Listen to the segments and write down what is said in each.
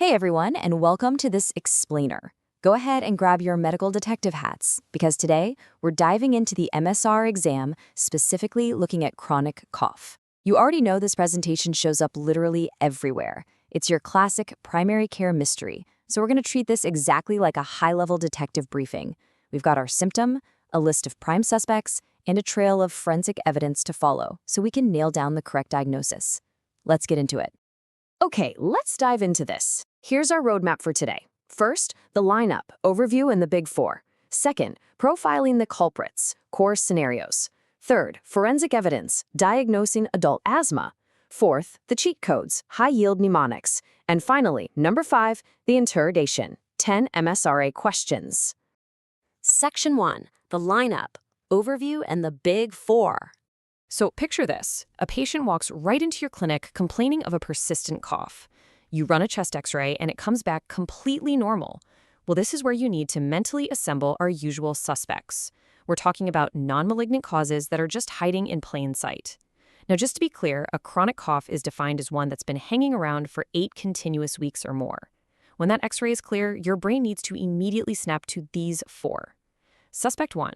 Hey everyone, and welcome to this explainer. Go ahead and grab your medical detective hats, because today we're diving into the MSR exam, specifically looking at chronic cough. You already know this presentation shows up literally everywhere. It's your classic primary care mystery, so we're going to treat this exactly like a high-level detective briefing. We've got our symptom, a list of prime suspects, and a trail of forensic evidence to follow, so we can nail down the correct diagnosis. Let's get into it. Okay, let's dive into this. Here's our roadmap for today. First, the lineup, overview, and the big four. Second, profiling the culprits, core scenarios. Third, forensic evidence, diagnosing adult asthma. Fourth, the cheat codes, high-yield mnemonics. And finally, number 5, the interrogation, 10 MSRA questions. Section 1, the lineup, overview, and the big four. So picture this. A patient walks right into your clinic complaining of a persistent cough. You run a chest x-ray and it comes back completely normal. Well, this is where you need to mentally assemble our usual suspects. We're talking about non-malignant causes that are just hiding in plain sight. Now, just to be clear, a chronic cough is defined as one that's been hanging around for 8 continuous weeks or more. When that x-ray is clear, your brain needs to immediately snap to these 4. Suspect 1,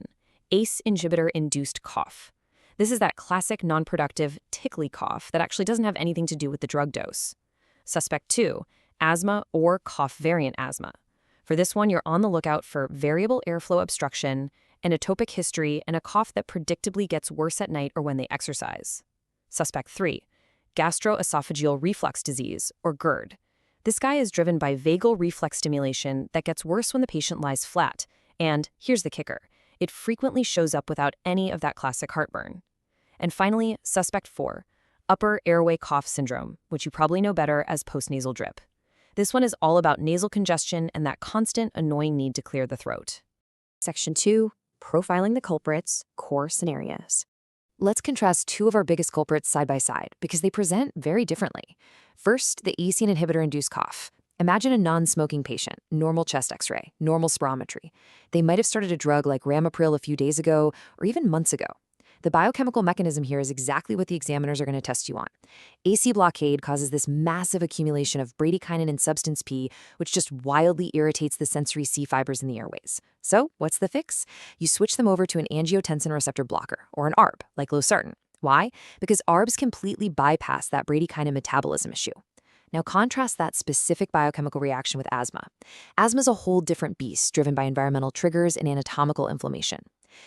ACE inhibitor-induced cough. This is that classic non-productive, tickly cough that actually doesn't have anything to do with the drug dose. Suspect 2, asthma or cough variant asthma. For this one, you're on the lookout for variable airflow obstruction, an atopic history, and a cough that predictably gets worse at night or when they exercise. Suspect 3, gastroesophageal reflux disease, or GERD. This guy is driven by vagal reflex stimulation that gets worse when the patient lies flat, and here's the kicker. It frequently shows up without any of that classic heartburn. And finally, suspect 4, upper airway cough syndrome, which you probably know better as postnasal drip. This one is all about nasal congestion and that constant, annoying need to clear the throat. Section 2, profiling the culprits, core scenarios. Let's contrast 2 of our biggest culprits side by side because they present very differently. First, the ACE inhibitor-induced cough. Imagine a non-smoking patient, normal chest x-ray, normal spirometry. They might have started a drug like Ramipril a few days ago or even months ago. The biochemical mechanism here is exactly what the examiners are going to test you on. AC blockade causes this massive accumulation of bradykinin and substance P, which just wildly irritates the sensory C fibers in the airways. So, what's the fix? You switch them over to an angiotensin receptor blocker, or an ARB, like losartan. Why? Because ARBs completely bypass that bradykinin metabolism issue. Now contrast that specific biochemical reaction with asthma. Asthma is a whole different beast driven by environmental triggers and anatomical inflammation.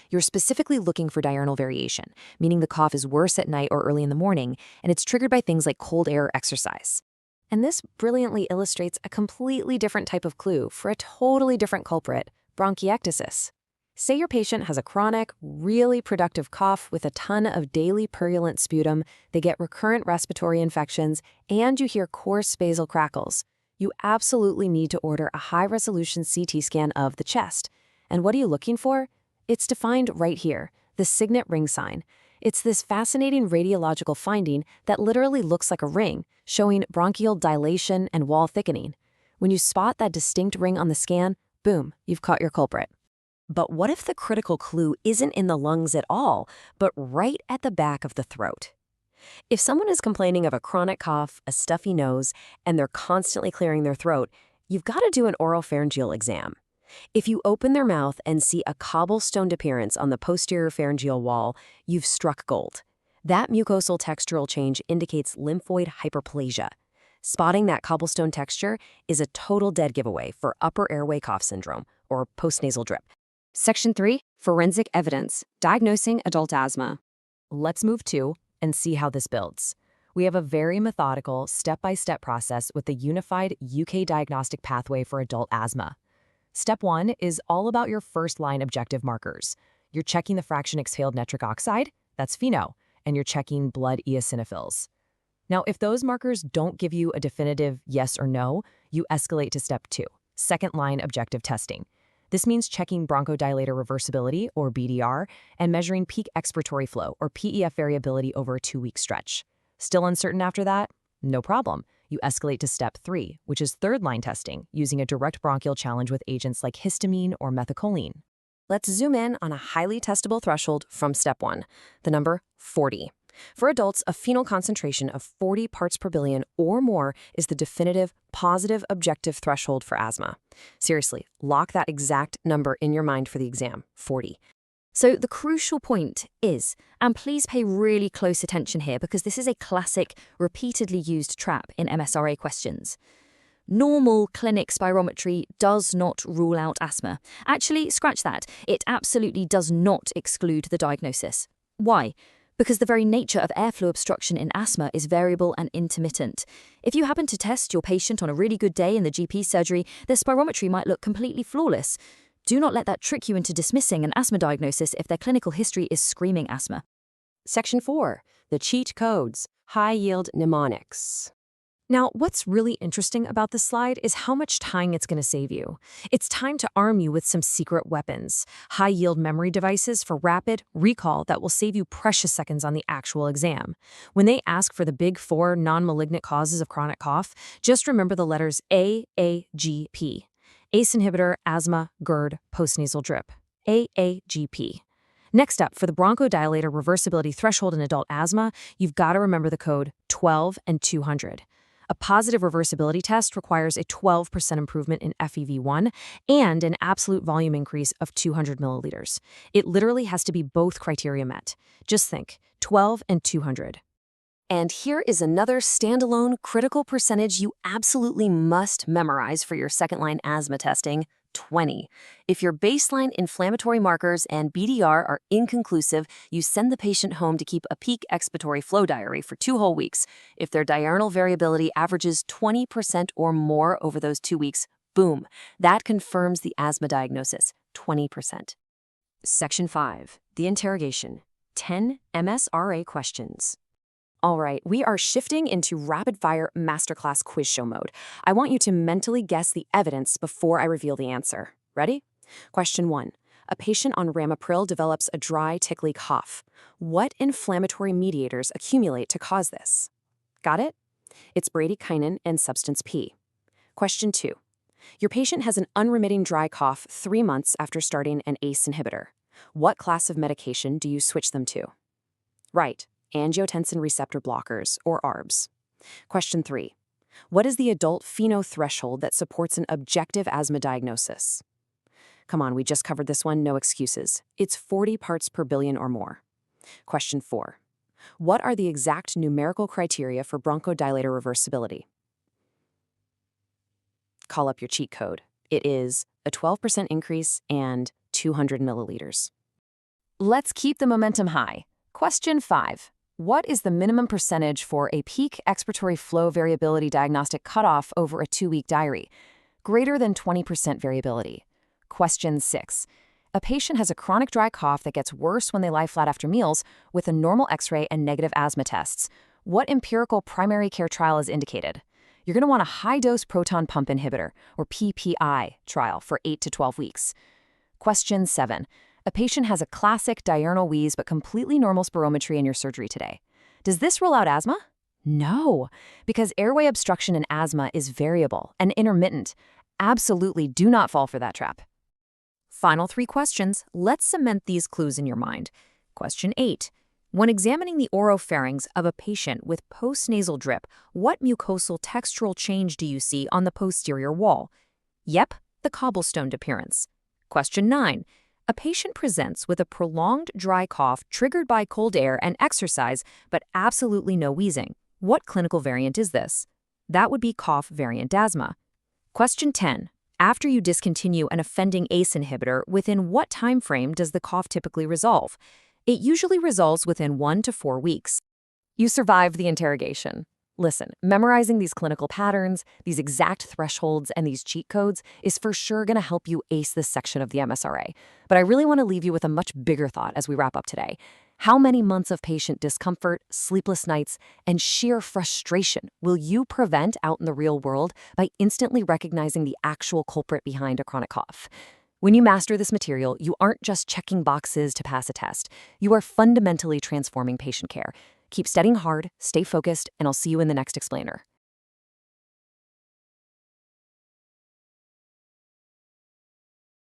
You're specifically looking for diurnal variation, meaning the cough is worse at night or early in the morning, and it's triggered by things like cold air or exercise. And this brilliantly illustrates a completely different type of clue for a totally different culprit, bronchiectasis. Say your patient has a chronic, really productive cough with a ton of daily purulent sputum, they get recurrent respiratory infections, and you hear coarse basal crackles. You absolutely need to order a high-resolution CT scan of the chest. And what are you looking for? It's defined right here, the signet ring sign. It's this fascinating radiological finding that literally looks like a ring, showing bronchial dilation and wall thickening. When you spot that distinct ring on the scan, boom, you've caught your culprit. But what if the critical clue isn't in the lungs at all, but right at the back of the throat? If someone is complaining of a chronic cough, a stuffy nose, and they're constantly clearing their throat, you've got to do an oropharyngeal exam. If you open their mouth and see a cobblestoned appearance on the posterior pharyngeal wall, you've struck gold. That mucosal textural change indicates lymphoid hyperplasia. Spotting that cobblestone texture is a total dead giveaway for upper airway cough syndrome, or postnasal drip. Section 3, forensic evidence, diagnosing adult asthma. Let's move to and see how this builds. We have a very methodical, step-by-step process with the unified UK diagnostic pathway for adult asthma. Step 1 is all about your first-line objective markers. You're checking the fraction exhaled nitric oxide, that's FeNO, and you're checking blood eosinophils. Now, if those markers don't give you a definitive yes or no, you escalate to step 2, second-line objective testing. This means checking bronchodilator reversibility, or BDR, and measuring peak expiratory flow, or PEF variability over a 2-week stretch. Still uncertain after that? No problem. You escalate to step 3, which is third-line testing, using a direct bronchial challenge with agents like histamine or methacholine. Let's zoom in on a highly testable threshold from step 1, the number 40. For adults, a phenol concentration of 40 parts per billion or more is the definitive, positive, objective threshold for asthma. Seriously, lock that exact number in your mind for the exam, 40. So the crucial point is, and please pay really close attention here because this is a classic, repeatedly used trap in MSRA questions. Normal clinic spirometry does not rule out asthma. Actually, scratch that. It absolutely does not exclude the diagnosis. Why? Because the very nature of airflow obstruction in asthma is variable and intermittent. If you happen to test your patient on a really good day in the GP surgery, their spirometry might look completely flawless. Do not let that trick you into dismissing an asthma diagnosis if their clinical history is screaming asthma. Section 4. The cheat codes. High-yield mnemonics. Now, what's really interesting about this slide is how much time it's going to save you. It's time to arm you with some secret weapons, high-yield memory devices for rapid recall that will save you precious seconds on the actual exam. When they ask for the big 4 non-malignant causes of chronic cough, just remember the letters AAGP. ACE inhibitor, asthma, GERD, postnasal drip. AAGP. Next up, for the bronchodilator reversibility threshold in adult asthma, you've got to remember the code 12 and 200. A positive reversibility test requires a 12% improvement in FEV1 and an absolute volume increase of 200 milliliters. It literally has to be both criteria met. Just think, 12 and 200. And here is another standalone critical percentage you absolutely must memorize for your second-line asthma testing, 20. If your baseline inflammatory markers and BDR are inconclusive, you send the patient home to keep a peak expiratory flow diary for 2 whole weeks. If their diurnal variability averages 20% or more over those 2 weeks, boom, that confirms the asthma diagnosis, 20%. Section 5. The interrogation. 10 MSRA questions. All right, we are shifting into rapid-fire masterclass quiz show mode. I want you to mentally guess the evidence before I reveal the answer. Ready? Question 1. A patient on ramipril develops a dry, tickly cough. What inflammatory mediators accumulate to cause this? Got it? It's bradykinin and substance P. Question 2. Your patient has an unremitting dry cough 3 months after starting an ACE inhibitor. What class of medication do you switch them to? Right. Angiotensin receptor blockers, or ARBs. Question 3. What is the adult FeNO threshold that supports an objective asthma diagnosis? Come on, we just covered this one, no excuses. It's 40 parts per billion or more. Question 4. What are the exact numerical criteria for bronchodilator reversibility? Call up your cheat code. It is a 12% increase and 200 milliliters. Let's keep the momentum high. Question 5. What is the minimum percentage for a peak expiratory flow variability diagnostic cutoff over a 2-week diary? Greater than 20% variability. Question 6. A patient has a chronic dry cough that gets worse when they lie flat after meals with a normal X-ray and negative asthma tests. What empirical primary care trial is indicated? You're going to want a high-dose proton pump inhibitor, or PPI, trial for 8 to 12 weeks. Question 7. A patient has a classic diurnal wheeze but completely normal spirometry in your surgery today. Does this rule out asthma? No, because airway obstruction in asthma is variable and intermittent. Absolutely do not fall for that trap. Final 3 questions. Let's cement these clues in your mind. Question 8. When examining the oropharynx of a patient with postnasal drip, what mucosal textural change do you see on the posterior wall? Yep, the cobblestoned appearance. Question 9. A patient presents with a prolonged dry cough triggered by cold air and exercise, but absolutely no wheezing. What clinical variant is this? That would be cough variant asthma. Question 10. After you discontinue an offending ACE inhibitor, within what time frame does the cough typically resolve? It usually resolves within 1 to 4 weeks. You survived the interrogation. Listen, memorizing these clinical patterns, these exact thresholds, and these cheat codes is for sure going to help you ace this section of the MSRA. But I really want to leave you with a much bigger thought as we wrap up today. How many months of patient discomfort, sleepless nights, and sheer frustration will you prevent out in the real world by instantly recognizing the actual culprit behind a chronic cough? When you master this material, you aren't just checking boxes to pass a test. You are fundamentally transforming patient care. Keep studying hard, stay focused, and I'll see you in the next explainer.